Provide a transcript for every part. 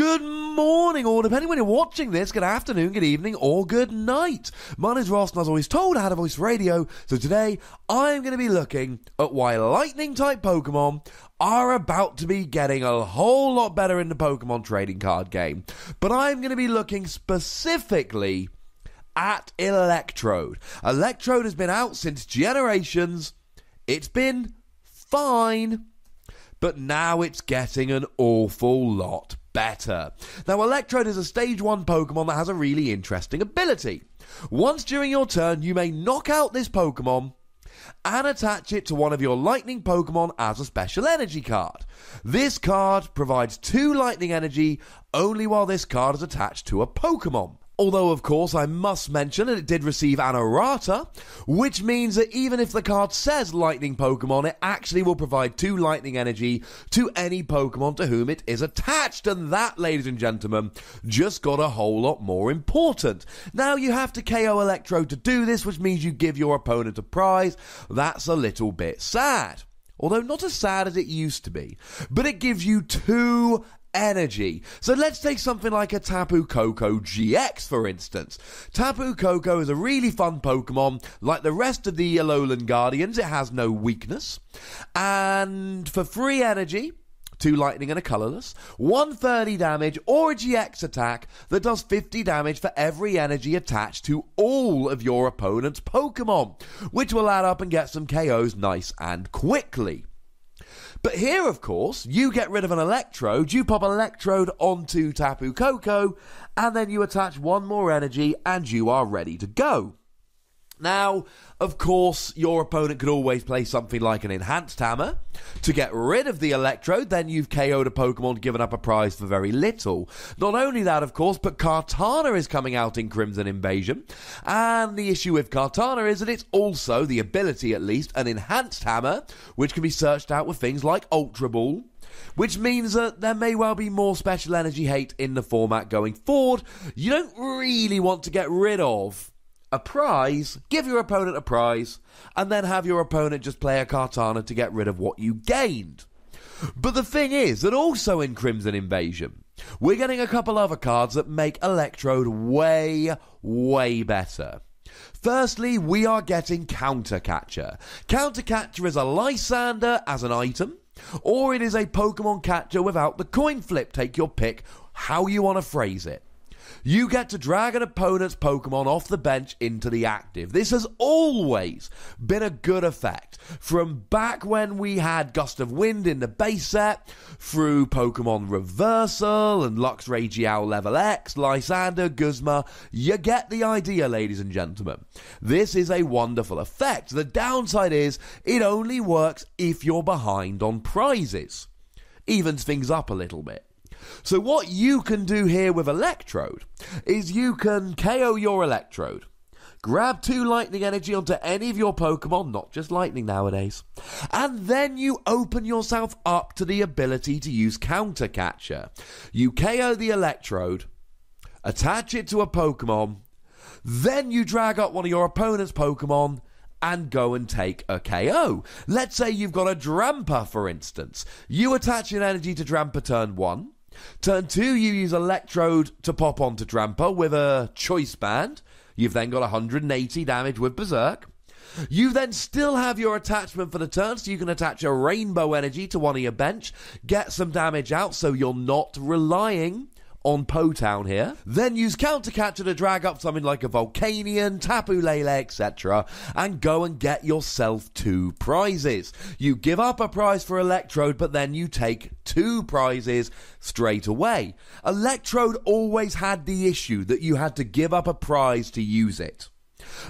Good morning, or depending when you're watching this, good afternoon, good evening, or good night. My name's Ross, and as always told, I had a voice radio, so today I'm going to be looking at why lightning-type Pokemon are about to be getting a whole lot better in the Pokemon trading card game. But I'm going to be looking specifically at Electrode. Electrode has been out since generations. It's been fine, but now it's getting an awful lot better. Now, Electrode is a Stage 1 Pokemon that has a really interesting ability. Once during your turn, you may knock out this Pokemon and attach it to one of your Lightning Pokemon as a special energy card. This card provides 2 Lightning Energy only while this card is attached to a Pokemon. Although, of course, I must mention that it did receive an errata, which means that even if the card says Lightning Pokemon, it actually will provide 2 Lightning Energy to any Pokemon to whom it is attached. And that, ladies and gentlemen, just got a whole lot more important. Now, you have to KO Electrode to do this, which means you give your opponent a prize. That's a little bit sad. Although not as sad as it used to be. But it gives you 2 energy. So let's take something like a Taboo Coco GX, for instance. Taboo Coco is a really fun Pokemon. Like the rest of the Lowland Guardians, it has no weakness. And for free energy, 2 lightning and a colourless, 130 damage, or a GX attack that does 50 damage for every energy attached to all of your opponent's Pokemon, which will add up and get some KOs nice and quickly. But here, of course, you get rid of an Electrode, you pop Electrode onto Taboo Coco, and then you attach 1 more energy, and you are ready to go. Now, of course, your opponent could always play something like an Enhanced Hammer to get rid of the Electrode. Then you've KO'd a Pokemon, given up a prize for very little. Not only that, of course, but Kartana is coming out in Crimson Invasion. And the issue with Kartana is that it's also, the ability at least, an Enhanced Hammer, which can be searched out with things like Ultra Ball, which means that there may well be more special energy hate in the format going forward. You don't really want to get rid of a prize, give your opponent a prize, and then have your opponent just play a Kartana to get rid of what you gained. But the thing is that also in Crimson Invasion, we're getting a couple other cards that make Electrode way, way better. Firstly, we are getting Counter Catcher. Counter Catcher is a Lysander as an item, or it is a Pokemon catcher without the coin flip. Take your pick, how you want to phrase it. You get to drag an opponent's Pokemon off the bench into the active. This has always been a good effect. From back when we had Gust of Wind in the base set, through Pokemon Reversal and Luxray Giao Level X, Lysander, Guzma, you get the idea, ladies and gentlemen. This is a wonderful effect. The downside is it only works if you're behind on prizes. Evens things up a little bit. So what you can do here with Electrode is you can KO your Electrode, grab 2 Lightning Energy onto any of your Pokemon, not just Lightning nowadays, and then you open yourself up to the ability to use Counter Catcher. You KO the Electrode, attach it to a Pokemon, then you drag up one of your opponent's Pokemon and go and take a KO. Let's say you've got a Drampa, for instance. You attach an energy to Drampa turn 1. Turn 2, you use Electrode to pop onto Drampa with a Choice Band. You've then got 180 damage with Berserk. You then still have your attachment for the turn, so you can attach a Rainbow Energy to one of your bench, get some damage out so you're not relying on Po-Town here. Then use Counter Catcher to drag up something like a Volcanion, Tapu Lele, etc. and go and get yourself 2 prizes. You give up a prize for Electrode, but then you take 2 prizes straight away. Electrode always had the issue that you had to give up a prize to use it.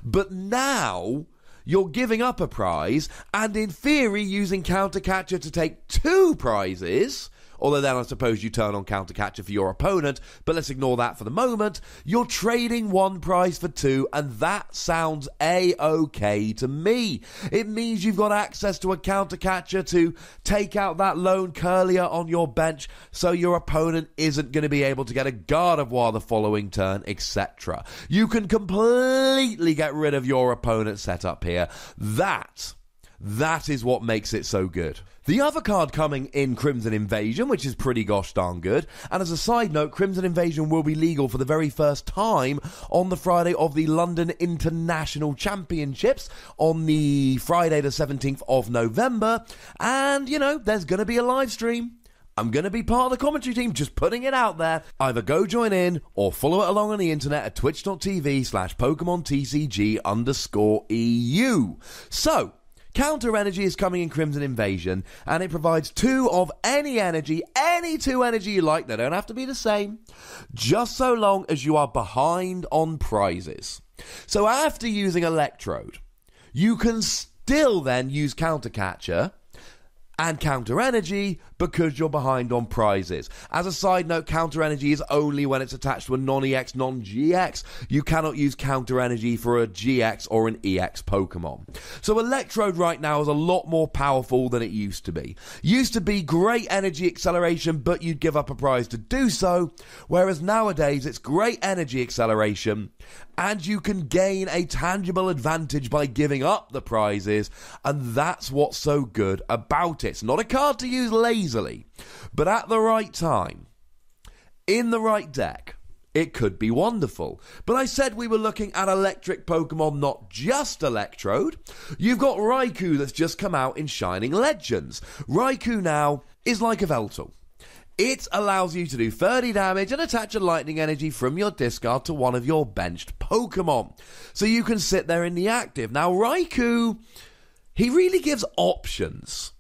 But now you're giving up a prize, and in theory using Counter Catcher to take 2 prizes, although then I suppose you turn on Counter Catcher for your opponent, but let's ignore that for the moment. You're trading 1 prize for 2, and that sounds A-OK to me. It means you've got access to a Counter Catcher to take out that lone Curlier on your bench, so your opponent isn't going to be able to get a Gardevoir the following turn, etc. You can completely get rid of your opponent's setup here. That That is what makes it so good. The other card coming in Crimson Invasion, which is pretty gosh darn good, and as a side note, Crimson Invasion will be legal for the very first time on the Friday of the London International Championships on the Friday the 17th of November, and, you know, there's going to be a live stream. I'm going to be part of the commentary team, just putting it out there. Either go join in or follow it along on the internet at twitch.tv/PokemonTCG_EU. So, Counter Energy is coming in Crimson Invasion, and it provides 2 of any energy, any 2 energy you like. They don't have to be the same, just so long as you are behind on prizes. So after using Electrode, you can still then use Counter Catcher and Counter Energy because you're behind on prizes. As a side note, Counter Energy is only when it's attached to a non-EX, non-GX. You cannot use Counter Energy for a GX or an EX Pokemon. So Electrode right now is a lot more powerful than it used to be. Used to be great energy acceleration, but you'd give up a prize to do so, whereas nowadays it's great energy acceleration, and you can gain a tangible advantage by giving up the prizes, and that's what's so good about it. It's not a card to use lazily, but at the right time, in the right deck, it could be wonderful. But I said we were looking at electric Pokemon, not just Electrode. You've got Raikou that's just come out in Shining Legends. Raikou now is like a Veltal. It allows you to do 30 damage and attach a lightning energy from your discard to one of your benched Pokemon. So you can sit there in the active. Now Raikou, he really gives options.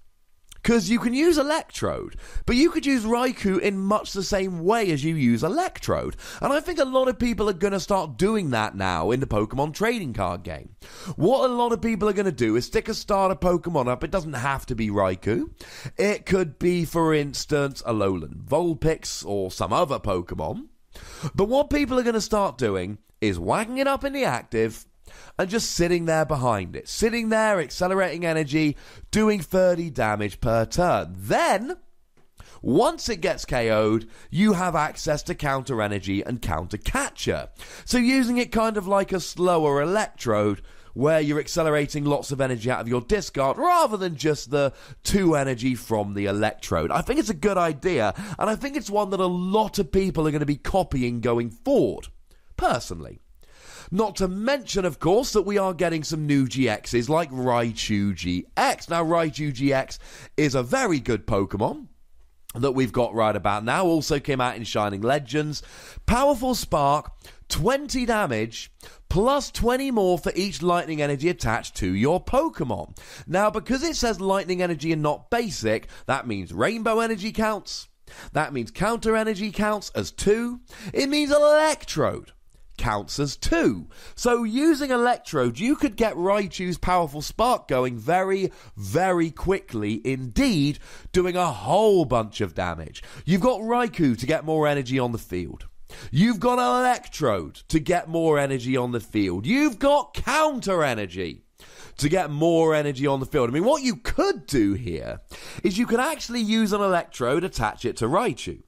Because you can use Electrode, but you could use Raikou in much the same way as you use Electrode. And I think a lot of people are going to start doing that now in the Pokemon trading card game. What a lot of people are going to do is stick a starter Pokemon up. It doesn't have to be Raikou. It could be, for instance, a Lowland Vulpix or some other Pokemon. But what people are going to start doing is whacking it up in the active and just sitting there behind it. Sitting there, accelerating energy, doing 30 damage per turn. Then, once it gets KO'd, you have access to Counter Energy and Counter Catcher. So using it kind of like a slower Electrode, where you're accelerating lots of energy out of your discard, rather than just the 2 energy from the Electrode. I think it's a good idea, and I think it's one that a lot of people are going to be copying going forward, personally. Not to mention, of course, that we are getting some new GXs like Raichu GX. Now, Raichu GX is a very good Pokemon that we've got right about now. Also came out in Shining Legends. Powerful Spark, 20 damage, plus 20 more for each lightning energy attached to your Pokemon. Now, because it says lightning energy and not basic, that means rainbow energy counts. That means counter energy counts as 2. It means Electrode counts as 2. So using Electrode, you could get Raichu's Powerful Spark going very, very quickly indeed, doing a whole bunch of damage. You've got Raikou to get more energy on the field. You've got Electrode to get more energy on the field. You've got Counter Energy to get more energy on the field. I mean, what you could do here is you could actually use an Electrode, attach it to Raichu.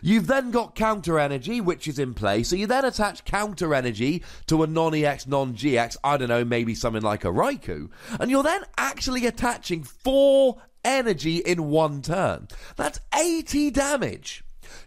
You've then got Counter Energy, which is in play, so you then attach Counter Energy to a non-EX, non-GX, I don't know, maybe something like a Raikou, and you're then actually attaching 4 energy in 1 turn. That's 80 damage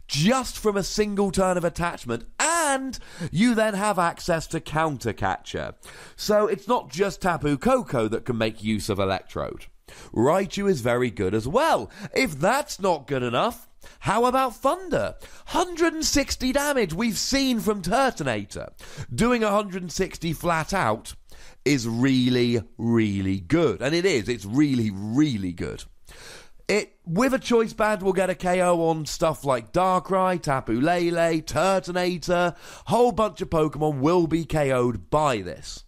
just from a single turn of attachment, and you then have access to Counter Catcher. So it's not just Taboo Coco that can make use of Electrode. Raichu is very good as well. If that's not good enough, how about Thunder? 160 damage we've seen from Turtonator. Doing 160 flat out is really, really good. And it is. It's really, really good. It, with a choice band, will get a KO on stuff like Darkrai, Tapu Lele, Turtonator. Whole bunch of Pokemon will be KO'd by this.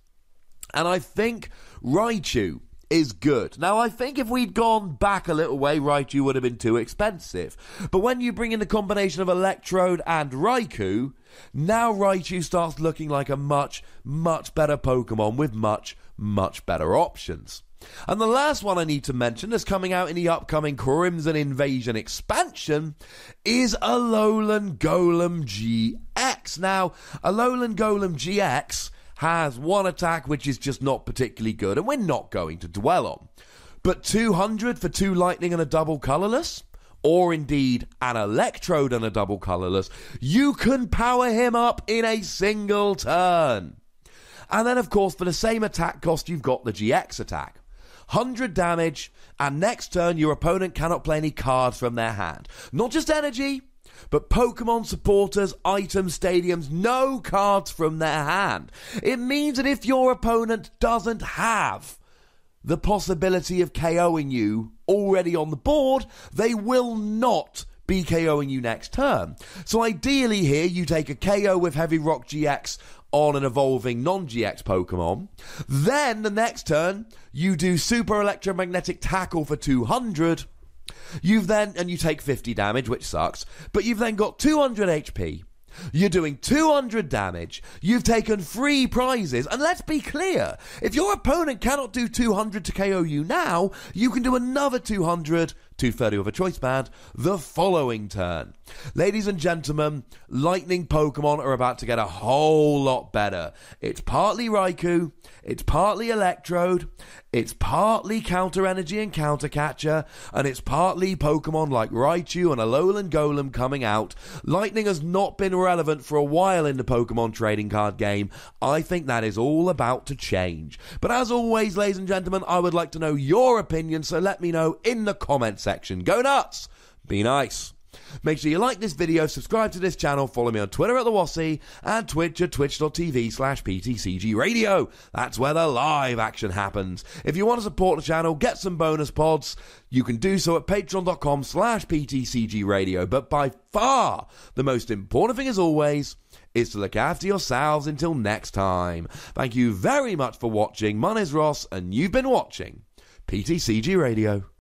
And I think Raichu is good. Now, I think if we'd gone back a little way, Raichu would have been too expensive. But when you bring in the combination of Electrode and Raikou, now Raichu starts looking like a much, much better Pokemon with much, much better options. And the last one I need to mention that's coming out in the upcoming Crimson Invasion expansion is a Lowland Golem Gx. Now, a Lowland Golem Gx has one attack which is just not particularly good, and we're not going to dwell on. But 200 for 2 lightning and a double colourless, or indeed an Electrode and a double colourless, you can power him up in a single turn. And then, of course, for the same attack cost, you've got the GX attack. 100 damage, and next turn your opponent cannot play any cards from their hand. Not just energy, but Pokemon, supporters, items, stadiums, no cards from their hand. It means that if your opponent doesn't have the possibility of KOing you already on the board, they will not be KOing you next turn. So ideally here, you take a KO with Heavy Rock GX on an evolving non-GX Pokemon. Then the next turn, you do Super Electromagnetic Tackle for 200. You take 50 damage, which sucks, but you've then got 200 HP. You're doing 200 damage. You've taken 3 prizes. And let's be clear, if your opponent cannot do 200 to KO you now, you can do another 200, 230 with a choice band, the following turn. Ladies and gentlemen, Lightning Pokemon are about to get a whole lot better. It's partly Raikou, it's partly Electrode, it's partly Counter Energy and Counter Catcher, and it's partly Pokemon like Raichu and a Lowland Golem coming out. Lightning has not been relevant for a while in the Pokemon trading card game. I think that is all about to change. But as always, ladies and gentlemen, I would like to know your opinion, so let me know in the comments section. Go nuts! Be nice. Make sure you like this video, subscribe to this channel, follow me on Twitter at TheWassy, and Twitch at twitch.tv/PTCGRadio. That's where the live action happens. If you want to support the channel, get some bonus pods, you can do so at patreon.com/PTCGRadio. But by far, the most important thing as always is to look after yourselves until next time. Thank you very much for watching. My name is Ross, and you've been watching PTCG Radio.